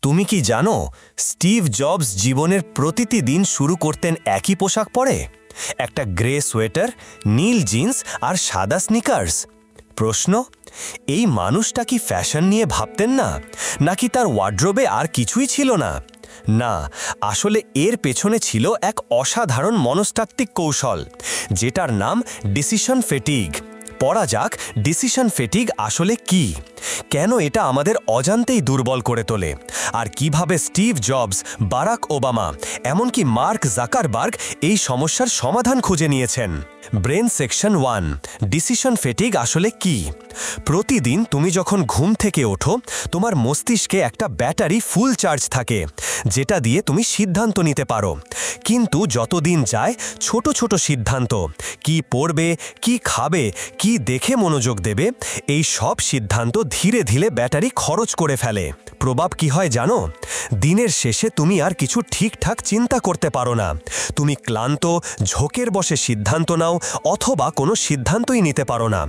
তুমি কি জানো স্টিভ জবস জীবনের প্রতিটি দিন শুরু করতেন একই পোশাক পরে, একটা গ্রে সোয়েটার, নীল জিন্স আর সাদা স্নিকার্স। প্রশ্ন, এই মানুষটা কি ফ্যাশন নিয়ে ভাবতেন না, নাকি তার ওয়ার্ড্রোবে আর কিছুই ছিল না? না, আসলে এর পেছনে ছিল এক অসাধারণ মনস্তাত্ত্বিক কৌশল, যেটার নাম ডিসিশন ফেটিগ। পড়া যাক ডিসিশন ফেটিগ আসলে কি, কেন এটা আমাদের অজান্তেই দুর্বল করে তোলে, আর কিভাবে স্টিভ জবস, বারাক ওবামা, এমনকি মার্ক জাকারবার্গ এই সমস্যার সমাধান খুঁজে নিয়েছেন। ব্রেন সেকশন 1, ডিসিশন ফেটিগ আসলে কি? প্রতিদিন তুমি যখন ঘুম থেকে ওঠো, তোমার মস্তিষ্কে একটা ব্যাটারি ফুল চার্জ থাকে, যেটা দিয়ে তুমি সিদ্ধান্ত নিতে পারো। কিন্তু যতদিন যায়, ছোট ছোট সিদ্ধান্ত, কি পড়বে, কি খাবে, কি দেখে মনোযোগ দেবে, এই সব সিদ্ধান্ত ধীরে ধীরে ব্যাটারি খরচ করে ফেলে। প্রভাব কি হয় জানো? দিনের শেষে তুমি আর কিছু ঠিকঠাক চিন্তা করতে পারো না। তুমি ক্লান্ত, ঝোঁকের বসে সিদ্ধান্ত নাও, অথবা কোনো সিদ্ধান্তই নিতে পারো না।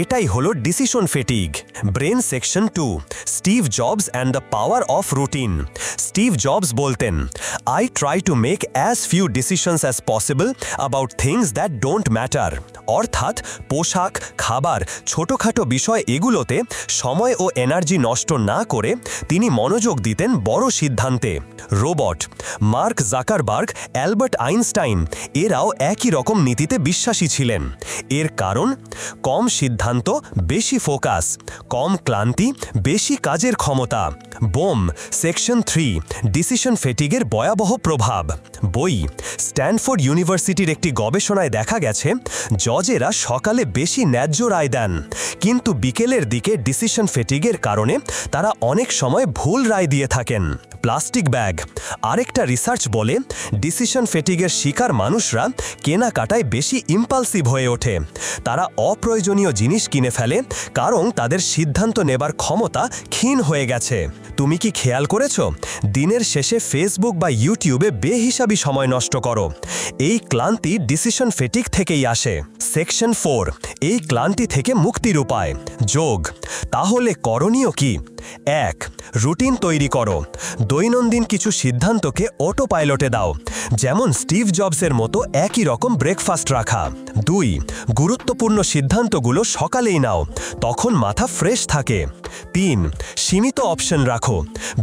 এটাই হলো decision fatigue. Brain section 2, Steve Jobs and the power of routine. Steve Jobs বলতেন, I try to make as few decisions as possible about things that don't matter. অর্থাৎ পোশাক, খাবার, ছোটোখাটো বিষয় এগুলোতে সময় ও এনার্জি নষ্ট না করে তিনি মনোযোগ দিতেন বড় সিদ্ধান্তে। Robot, mark Zuckerberg, Albert Einstein এরাও একই রকম নীতিতে বিশ্বাসী ছিলেন। এর কারণ, কম সিদ্ধান্ত, বেশি ফোকাস, কম ক্লান্তি, বেশি কাজের ক্ষমতা। বোম সেকশন 3, ডিসিশন ফেটিগের ভয়াবহ প্রভাব। বই, স্ট্যানফোর্ড ইউনিভার্সিটির একটি গবেষণায় দেখা গেছে, জজেরা সকালে বেশি ন্যায্য রায় দেন, কিন্তু বিকেলের দিকে ডিসিশন ফেটিগের কারণে তারা অনেক সময় ভুল রায় দিয়ে থাকেন। প্লাস্টিক ব্যাগ, আরেকটা রিসার্চ বলে, ডিসিশন ফেটিগের শিকার মানুষরা কেনাকাটায় বেশি ইম্পালসিভ হয়ে ওঠে। তারা অপ্রয়োজনীয় জিনিস কিনে ফেলে, কারণ তাদের সিদ্ধান্ত নেবার ক্ষমতা ক্ষীণ হয়ে গেছে। তুমি কি খেয়াল করেছো, দিনের শেষে ফেসবুক বা ইউটিউবে বেহিসাবি সময় নষ্ট করো? এই ক্লান্তি ডিসিশন ফেটিগ থেকেই আসে। সেকশন 4, এই ক্লান্তি থেকে মুক্তির উপায়। যোগ, তাহলে করণীয় কি? 1, রুটিন তৈরি করো। দৈনন্দিন কিছু সিদ্ধান্তকে অটো পাইলটে দাও, যেমন স্টিভ জবসের মতো একই রকম ব্রেকফাস্ট রাখা। 2, গুরুত্বপূর্ণ সিদ্ধান্তগুলো সকালেই নাও, তখন মাথা ফ্রেশ থাকে। 3, সীমিত অপশন রাখো,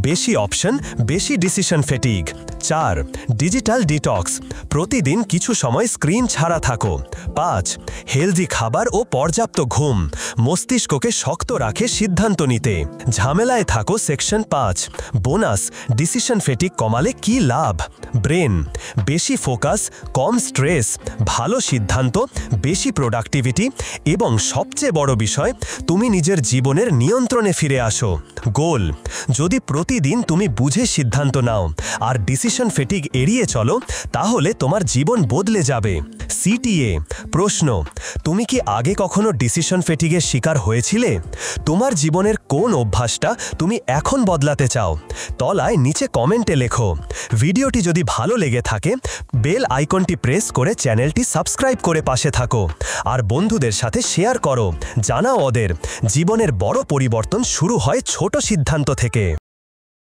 বেশি অপশন বেশি ডিসিশন ফেটিগ। 4, ডিজিটাল ডিটক্স, প্রতিদিন কিছু সময় স্ক্রিন ছাড়া থাকো। 5, হেলদি খাবার ও পর্যাপ্ত ঘুম, মস্তিষ্ককে শক্ত রাখে সিদ্ধান্ত নিতে। ঝামেলায় থাকো সেকশন 5, বোনাস, ডিসিশন ফেটিগ কমালে কি লাভ? ব্রেন, বেশি ফোকাস, কম স্ট্রেস, ভালো সিদ্ধান্ত, বেশি প্রোডাক্টিভিটি, এবং সবচেয়ে বড় বিষয়, তুমি নিজের জীবনের নিয়ন্ত্রণে ফিরে আসো। গোল, যদি প্রতিদিন তুমি বুঝে সিদ্ধান্ত নাও আর ডিসিশন ফেটিগ এড়িয়ে চলো, তাহলে তোমার জীবন বদলে যাবে। সিটিএ প্রশ্ন, তুমি কি আগে কখনো ডিসিশন ফেটিগের শিকার হয়েছিলে? তোমার জীবনের কোন অভ্যাসটা তুমি এখন বদলাতে চাও? তলায় নিচে কমেন্টে লেখো। ভিডিওটি যদি ভালো লেগে থাকে, বেল আইকনটি প্রেস করে চ্যানেলটি সাবস্ক্রাইব করে পাশে থাকো, আর বন্ধুদের সাথে শেয়ার করো। জানাও ওদের, জীবনের বড় পরিবর্তন শুরু হয় ছোট সিদ্ধান্ত থেকে।